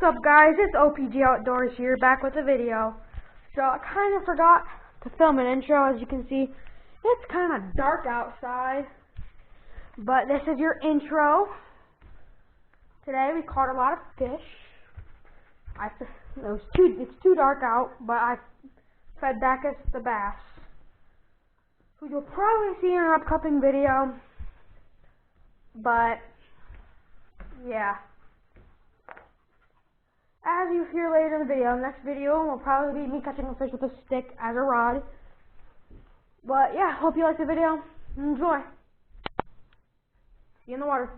What's up, guys? It's OPG Outdoors here, back with a video. So I kind of forgot to film an intro. As you can see, it's kind of dark outside, but this is your intro. Today we caught a lot of fish. It's too dark out, but I fed Bacchus the bass, who you'll probably see in an upcoming video. But yeah. As you hear later in the video, next video will probably be me catching a fish with a stick as a rod. But yeah, hope you like the video. Enjoy. See you in the water.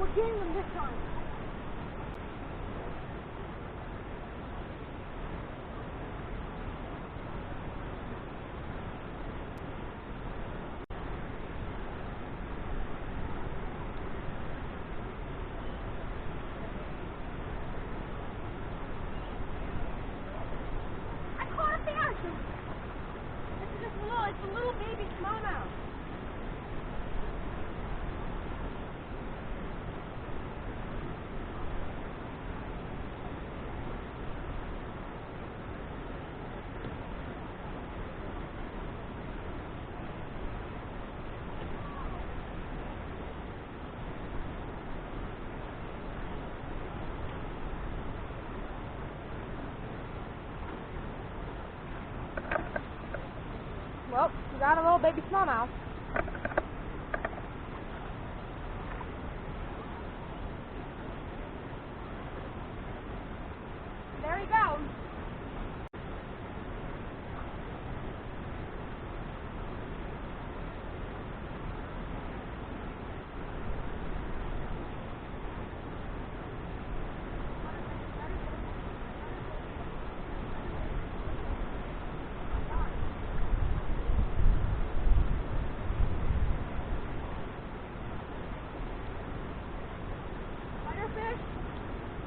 We're getting them this time. I caught a fish. It's a little baby smallmouth. Well, we got a little baby smallmouth. There he goes.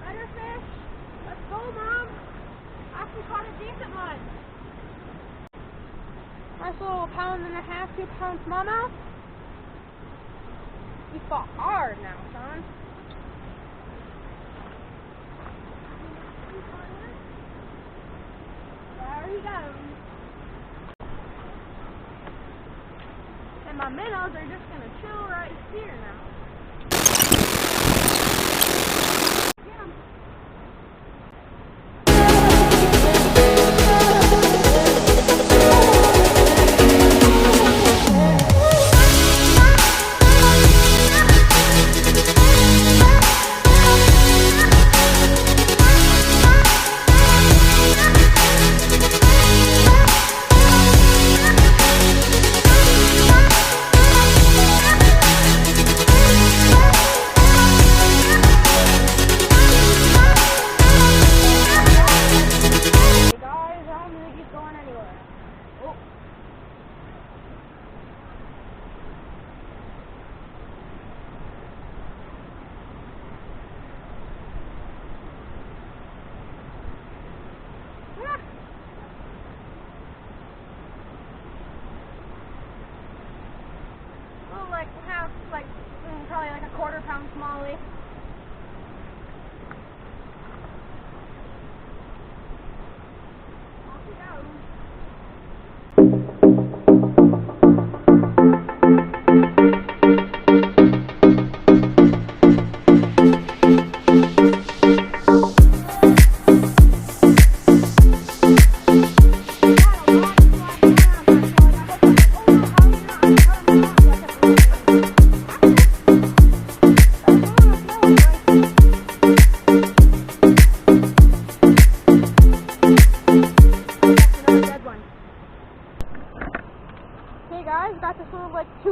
Better fish. Let's go, Mom. Actually caught a decent one. Nice little 1.5 pound, 2 pound smallmouth. He fought hard now, son. There he goes. And my minnows are just gonna chill right here now. Probably like a 1/4 pound smallie. Off he goes.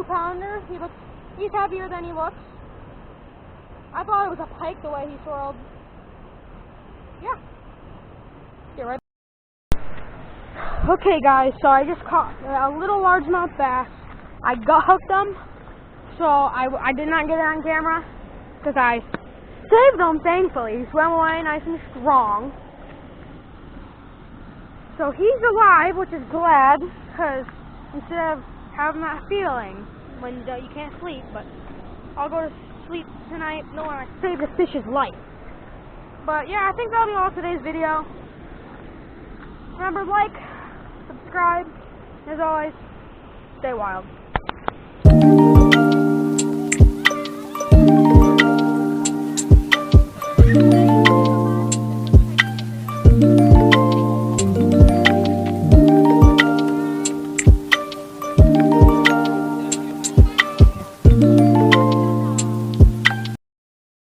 2-pounder. He's heavier than he looks. I thought it was a pike the way he swirled. Yeah. Get right. Okay guys, so I just caught a little largemouth bass. I gut hooked them, so I did not get it on camera because I saved them, thankfully. He swam away nice and strong. So he's alive, which is glad, because instead of having that feeling when you can't sleep, but I'll go to sleep tonight knowing I saved a fish's life. But yeah, I think that'll be all today's video. Remember, like, subscribe, as always, stay wild.